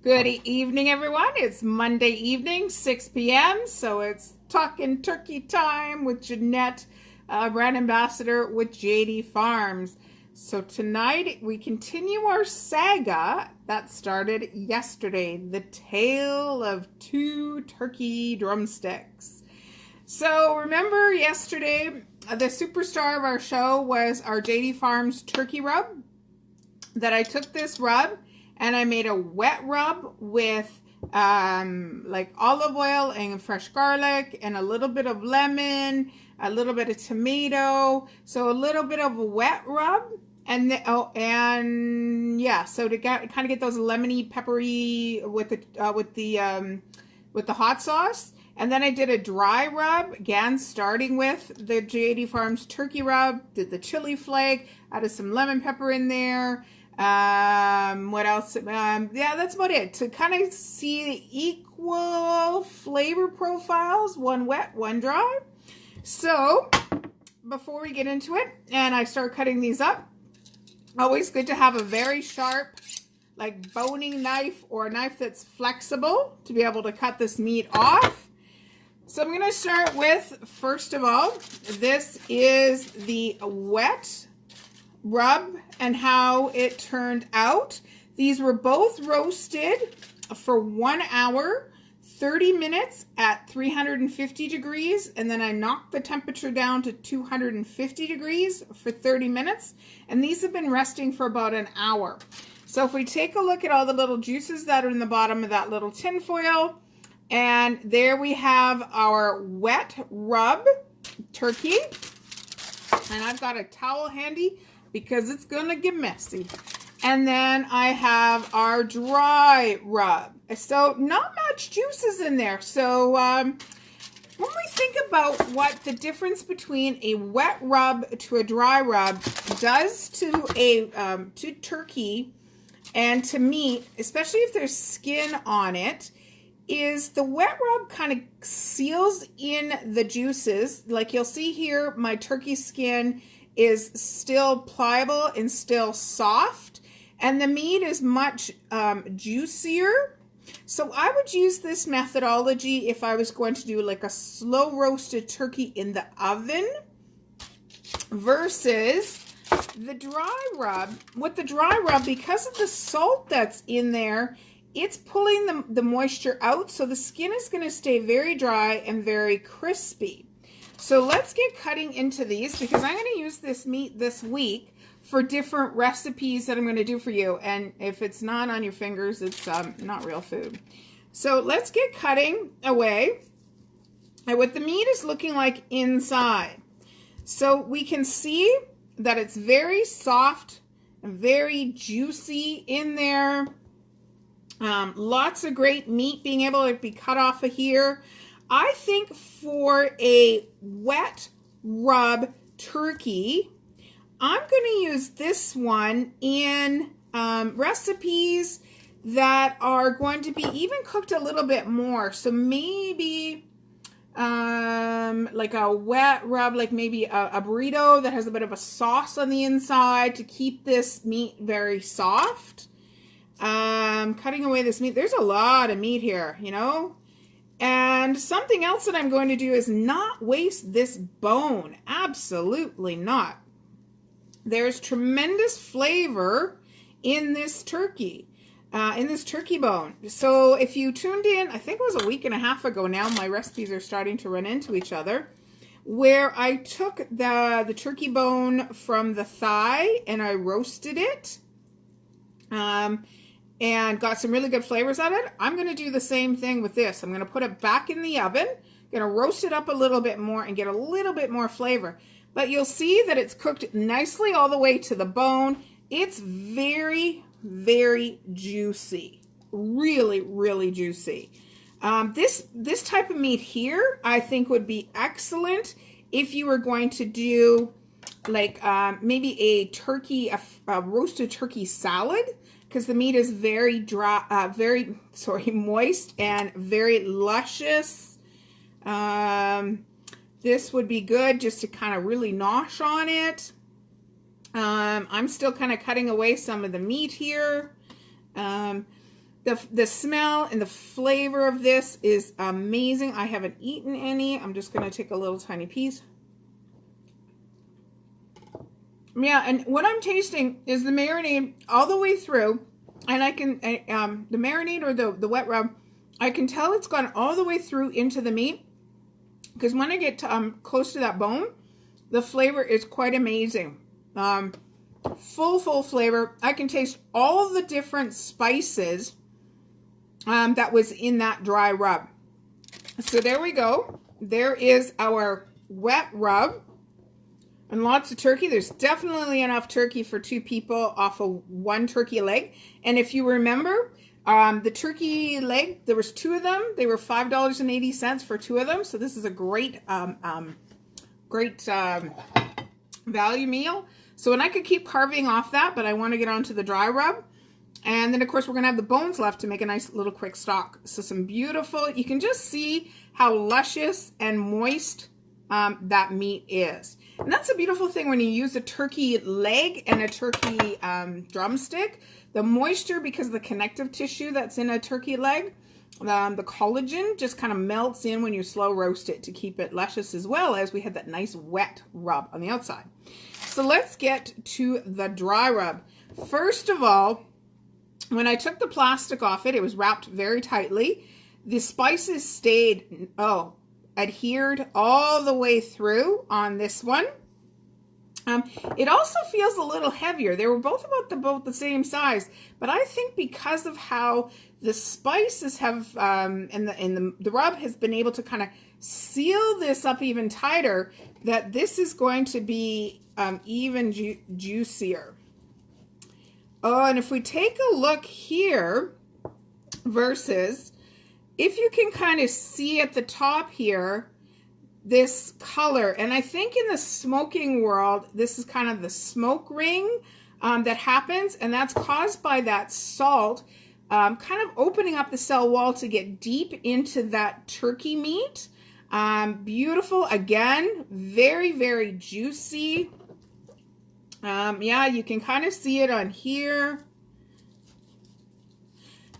Good evening, everyone. It's Monday evening, 6 p.m. So it's talking turkey time with Jeanette, brand ambassador with JD Farms. So tonight we continue our saga that started yesterday, the tale of two turkey drumsticks. So remember yesterday, the superstar of our show was our JD Farms turkey rub. That I took this rub and I made a wet rub with like olive oil and fresh garlic and a little bit of lemon, a little bit of tomato, so a little bit of a wet rub, and so to kind of get those lemony, peppery with the hot sauce. And then I did a dry rub, again, starting with the JD Farms turkey rub, did the chili flake, added some lemon pepper in there. What else? Yeah, that's about it. To kind of see the equal flavor profiles, one wet, one dry. So, before we get into it, and I start cutting these up, always good to have a very sharp, like boning knife or a knife that's flexible to be able to cut this meat off. So I'm going to start with, first of all, this is the wet rub and how it turned out. These were both roasted for 1 hour, 30 minutes at 350 degrees, and then I knocked the temperature down to 250 degrees for 30 minutes, and these have been resting for about an hour. So if we take a look at all the little juices that are in the bottom of that little tin foil, and there we have our wet rub turkey, and I've got a towel handy because it's gonna get messy. And then I have our dry rub. So not much juices in there. So when we think about what the difference between a wet rub to a dry rub does to to turkey and to meat, especially if there's skin on it, is the wet rub kind of seals in the juices. Like you'll see here, my turkey skin is still pliable and still soft, and the meat is much juicier. So I would use this methodology if I was going to do like a slow roasted turkey in the oven versus the dry rub. With the dry rub, because of the salt that's in there, it's pulling the moisture out, so the skin is going to stay very dry and very crispy. So let's get cutting into these, because I'm going to use this meat this week for different recipes that I'm going to do for you. And if it's not on your fingers, it's not real food. So let's get cutting away at what the meat is looking like inside. So we can see that it's very soft and very juicy in there. Lots of great meat being able to be cut off of here. I think for a wet rub turkey, I'm going to use this one in recipes that are going to be even cooked a little bit more. So maybe like a wet rub, like maybe a burrito that has a bit of a sauce on the inside to keep this meat very soft. Cutting away this meat. There's a lot of meat here, you know. And something else that I'm going to do is not waste this bone. Absolutely not. There's tremendous flavor in this turkey, in this turkey bone. So if you tuned in, I think it was a week and a half ago now, my recipes are starting to run into each other, where I took the turkey bone from the thigh and I roasted it. And got some really good flavors out of it. I'm going to do the same thing with this. I'm going to put it back in the oven, going to roast it up a little bit more and get a little bit more flavor. But you'll see that it's cooked nicely all the way to the bone. It's very, very juicy. Really, really juicy. This type of meat here, I think would be excellent if you were going to do like maybe a roasted turkey salad, because the meat is very dry, moist and very luscious. This would be good just to kind of really nosh on it. I'm still kind of cutting away some of the meat here. The smell and the flavor of this is amazing. I haven't eaten any. I'm just going to take a little tiny piece. Yeah, and what I'm tasting is the marinade all the way through, and I can the marinade or the wet rub, I can tell it's gone all the way through into the meat, because when I get to, close to that bone, the flavor is quite amazing. Full flavor. I can taste all the different spices that was in that dry rub. So there we go. There is our wet rub. And lots of turkey. There's definitely enough turkey for 2 people off of 1 turkey leg. And if you remember, the turkey leg, there was 2 of them. They were $5.80 for 2 of them. So this is a great, great value meal. So, and I could keep carving off that, but I want to get onto the dry rub. And then, of course, we're going to have the bones left to make a nice little quick stock. So some beautiful, you can just see how luscious and moist that meat is. And that's a beautiful thing when you use a turkey leg and a turkey drumstick. The moisture, because of the connective tissue that's in a turkey leg, the collagen just kind of melts in when you slow roast it to keep it luscious, as well as we had that nice wet rub on the outside. So let's get to the dry rub. First of all, when I took the plastic off it, it was wrapped very tightly. The spices stayed, adhered all the way through on this one. It also feels a little heavier. They were both about the same size, but I think because of how the spices have and the rub has been able to kind of seal this up even tighter, that this is going to be even juicier. Oh, and if we take a look here versus, if you can kind of see at the top here, this color, and I think in the smoking world, this is kind of the smoke ring that happens, and that's caused by that salt kind of opening up the cell wall to get deep into that turkey meat. Beautiful, again, very juicy. Yeah, you can kind of see it on here.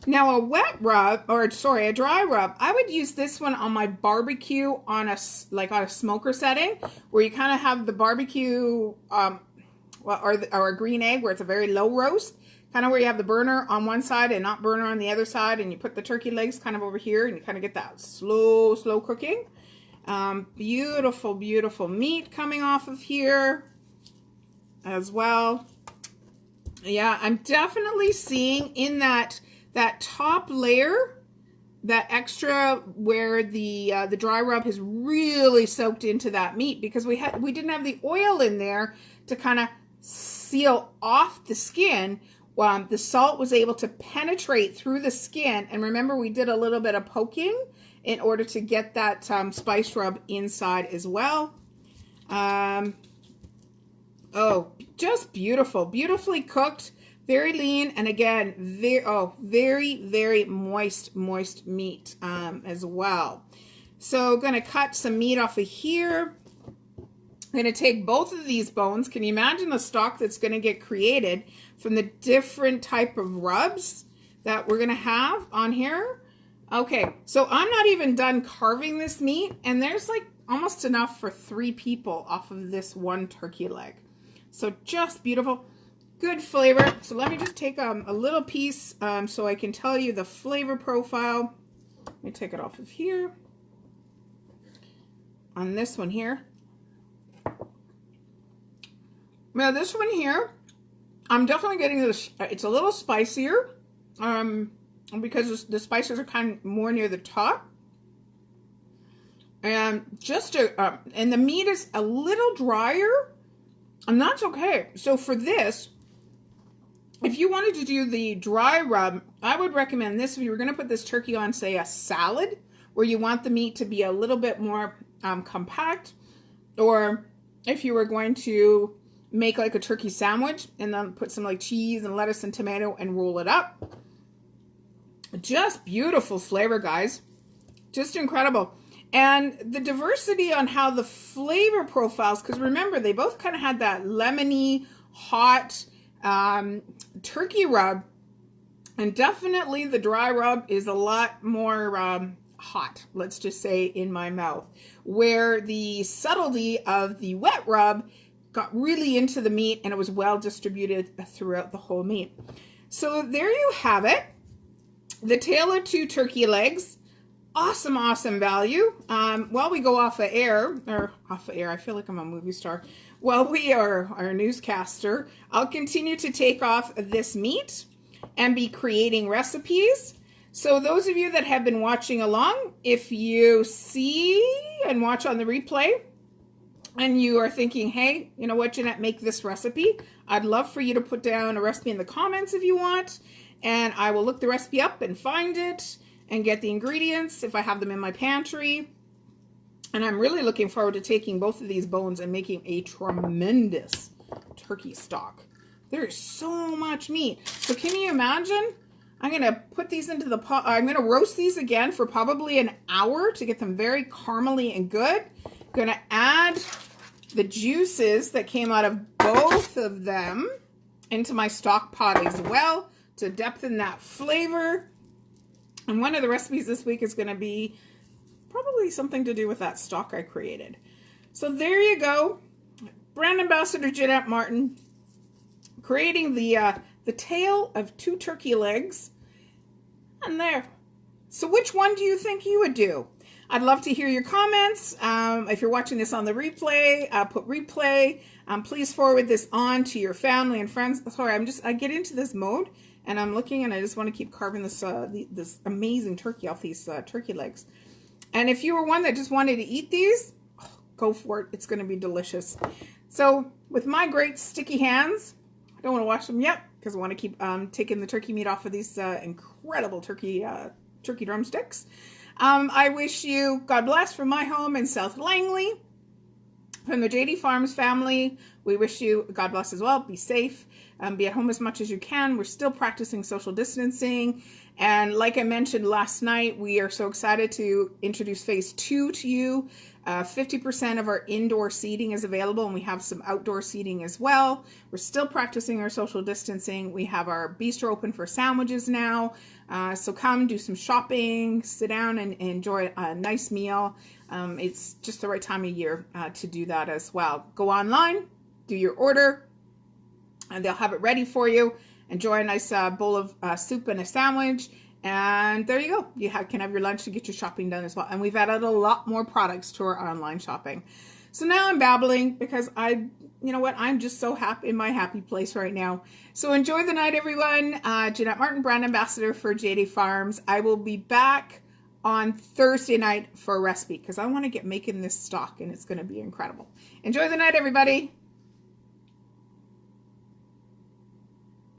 Now a dry rub, I would use this one on my barbecue on a smoker setting, where you kind of have the barbecue, or a green egg, where it's a very low roast, kind of where you have the burner on one side and not burner on the other side, and you put the turkey legs kind of over here, and you kind of get that slow cooking. Beautiful meat coming off of here as well. Yeah, I'm definitely seeing in that top layer, that extra where the dry rub has really soaked into that meat, because we didn't have the oil in there to kind of seal off the skin. The salt was able to penetrate through the skin, and remember, we did a little bit of poking in order to get that spice rub inside as well. Oh, just beautifully cooked. Very lean, and again, very moist meat as well. So going to cut some meat off of here. I'm going to take both of these bones. Can you imagine the stock that's going to get created from the different type of rubs that we're going to have on here? Okay, so I'm not even done carving this meat, and there's like almost enough for 3 people off of this 1 turkey leg. So just beautiful. Good flavor. So let me just take a little piece so I can tell you the flavor profile. Let me take it off of here. On this one here. Now this one here, I'm definitely getting this. It's a little spicier because the spices are kind of more near the top. And and the meat is a little drier, and that's okay. So for this, if you wanted to do the dry rub, I would recommend this if you were going to put this turkey on, say, a salad, where you want the meat to be a little bit more compact, or if you were going to make like a turkey sandwich and then put some like cheese and lettuce and tomato and roll it up. Just beautiful flavor, guys. Just incredible. And the diversity on how the flavor profiles, because remember, they both kind of had that lemony, hot, turkey rub, And definitely the dry rub is a lot more hot, let's just say, in my mouth, where the subtlety of the wet rub got really into the meat and it was well distributed throughout the whole meat. So there you have it. The tail of 2 turkey legs. Awesome, awesome value. While we go off of air, I feel like I'm a movie star. While we are our newscaster, I'll continue to take off this meat and be creating recipes. So those of you that have been watching along, if you see and watch on the replay and you are thinking, hey, you know what, Jeanette, make this recipe, I'd love for you to put down a recipe in the comments if you want, and I will look the recipe up and find it and get the ingredients if I have them in my pantry. And I'm really looking forward to taking both of these bones and making a tremendous turkey stock. There is so much meat. So can you imagine? I'm going to put these into the pot. I'm going to roast these again for probably an hour to get them very caramely and good. Going to add the juices that came out of both of them into my stock pot as well to depthen that flavor. And one of the recipes this week is going to be probably something to do with that stock I created. So there you go. Brand Ambassador Jeanette Martin creating the tail of 2 turkey legs. And there. So which one do you think you would do? I'd love to hear your comments. If you're watching this on the replay, put replay. Please forward this on to your family and friends. Sorry, I get into this mode and I'm looking and I just want to keep carving this this amazing turkey off these turkey legs. And if you were one that just wanted to eat these, go for it. It's going to be delicious. So with my great sticky hands, I don't want to wash them yet because I want to keep taking the turkey meat off of these incredible turkey drumsticks. I wish you God bless from my home in South Langley. From the JD Farms family, we wish you God bless as well. Be safe. Be at home as much as you can. We're still practicing social distancing. And like I mentioned last night, we are so excited to introduce phase 2 to you. 50% of our indoor seating is available and we have some outdoor seating as well. We're still practicing our social distancing. We have our bistro open for sandwiches now. So come do some shopping, sit down and enjoy a nice meal. It's just the right time of year to do that as well. Go online, do your order, and they'll have it ready for you. Enjoy a nice bowl of soup and a sandwich. And there you go. You can have your lunch to get your shopping done as well. And we've added a lot more products to our online shopping. So now I'm babbling because you know what? I'm just so happy in my happy place right now. So enjoy the night, everyone. Jeanette Martin, brand ambassador for JD Farms. I will be back on Thursday night for a recipe because I want to get making this stock and it's going to be incredible. Enjoy the night, everybody.